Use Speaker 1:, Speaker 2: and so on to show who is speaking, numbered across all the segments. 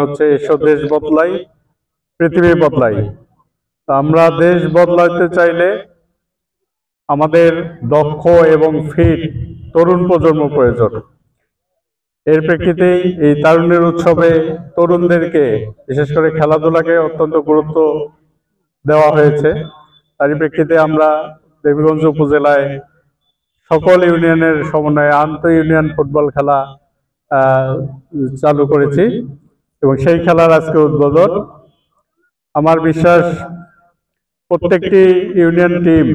Speaker 1: হচ্ছে এসো দেশ বদলাই পৃথিবী বদলাই। তা আমরা দেশ বদলাতে চাইলে আমাদের দক্ষ এবং ফিট তরুণ প্রজন্ম প্রয়োজন। এর প্রেক্ষিতেই এই তারুণ্যের উৎসবে তরুণদেরকে বিশেষ করে খেলাধুলাকে অত্যন্ত গুরুত্ব দেওয়া হয়েছে। তারই প্রেক্ষিতে আমরা দেবীগঞ্জ উপজেলায় সকল ইউনিয়নের সমন্বয়ে আন্তঃ ইউনিয়ন ফুটবল খেলা চালু করেছি এবং সেই খেলার আজকে উদ্বোধন। আমার বিশ্বাস প্রত্যেকটি ইউনিয়ন টিম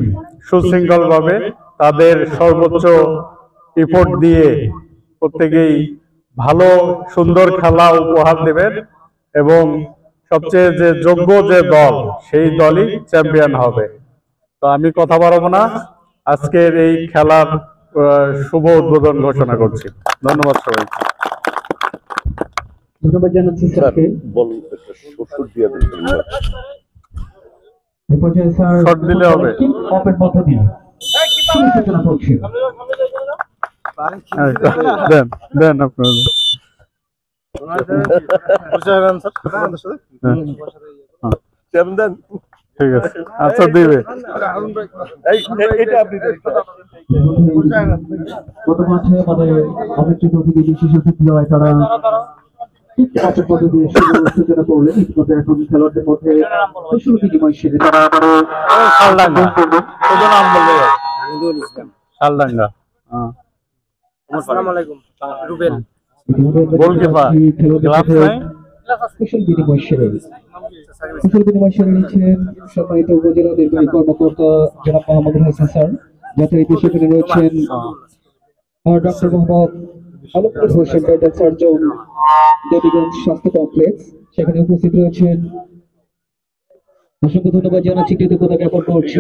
Speaker 1: সুশৃঙ্খলভাবে তাদের সর্বোচ্চ এফোর্ট দিয়ে প্রত্যেকেই ভালো সুন্দর খেলা উপহার দেবেন এবং সবচেয়ে যে যোগ্য যে দল সেই দলই চ্যাম্পিয়ন হবে। তো আমি কথা বাড়াবো না, আজকের এই খেলার শুভ উদ্বোধন ঘোষণা করছি। ধন্যবাদ সবাইকে।
Speaker 2: ধন্যবাদ জানাচ্ছি স্যারকে।
Speaker 1: শর্ট দিলে হবে। দেন দেন আপনাদের ঠিক আছে, আচ্ছা দিবে।
Speaker 2: গত মাসে আমাদের আমন্ত্রিত অতিথি বিশেষ অতিথি হয়, তারা সূচনা করলেন। ইতিমধ্যে এখন খেলোয়াড়দের মধ্যে কুশল বিনিময় সেরে তারা আবারও
Speaker 1: শালডাঙ্গা
Speaker 2: কুশল বিনিময় সেরে নিচ্ছেন সম্মানিত উপজেলা নির্বাহী কর্মকর্তা জনাব মোহাম্মদ হাসান স্যার। যথারীতি সেখানে রয়েছেন doctor Mohammad Alamgir Hossain, title surgeon, Debiganj স্বাস্থ্য কমপ্লেক্স, সেখানে উপস্থিত রয়েছেন। অসংখ্য ধন্যবাদ জানাচ্ছি, কৃতজ্ঞতা জ্ঞাপন করছি।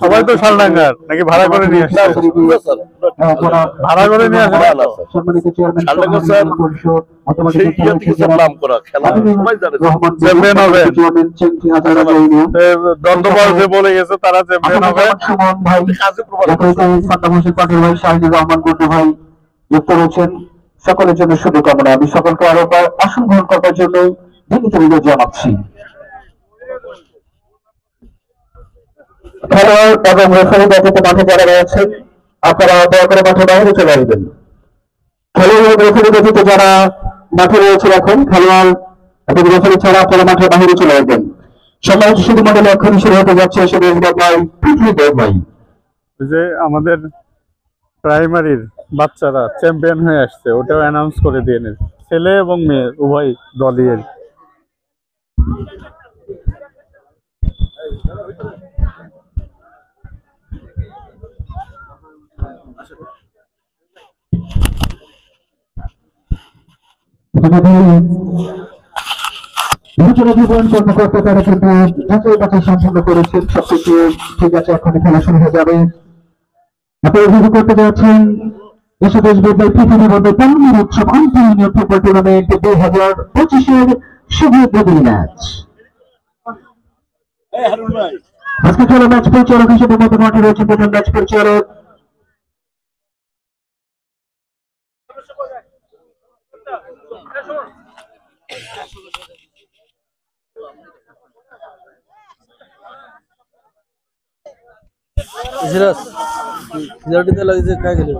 Speaker 1: সবাই তো শালডাঙ্গার নাকি ভাড়া করে নিয়ে আসছে? ভাড়া করে নিয়ে আসে
Speaker 2: সম্মানিত
Speaker 1: চেয়ারম্যান বলে গেছে তারা চ্যাম্পিয়ন হবে।
Speaker 2: যুক্ত রয়েছেন, সকলের জন্য শুভকামনা। আমি সকলকে আরো আসন গ্রহণ করার জন্য ধন্যবাদ জানাচ্ছি। খেলোয়াড় এবং রেফারি ব্যতীত মাঠে যারা রয়েছেন আপনারা দয়া করে মাঠে বাইরে চলে আসবেন। খেলোয়াড় এবং রেফারি ব্যতীত যারা মাঠে রয়েছে এখন, খেলোয়াড় এবং রেফারি ছাড়া আপনারা মাঠে বাইরে চলে আসবেন। সম্মানিত শুধু মন্ডলে এখন শুরু হতে যাচ্ছে এসে দেশ বদলাই পৃথিবী বদলাই।
Speaker 1: যে আমাদের প্রাইমারির বাচ্চারা চ্যাম্পিয়ন হয়ে আসছে, ওটাও অ্যানাউন্স করে দিয়ে নেন, ছেলে এবং মেয়ে উভয় দলই।
Speaker 2: কর্মকর্তা তারা কিন্তু যাচাই বাছাই সম্পন্ন করেছেন, সবকিছু ঠিক আছে, এখন খেলা শুরু হয়ে যাবে। আপনারা উপভোগ করতে যাচ্ছেন এসে দেশ বদলাই পৃথিবী বদলাই তারুণ্যের উৎসব আন্তঃ ইউনিয়ন ফুটবল টুর্নামেন্ট 2025-এর শুভ উদ্বোধনী ম্যাচ। আজকে খেলা ম্যাচ পরিচালক হিসেবে মতো মাঠে রয়েছে প্রধান ম্যাচ পরিচালক
Speaker 3: काय केलं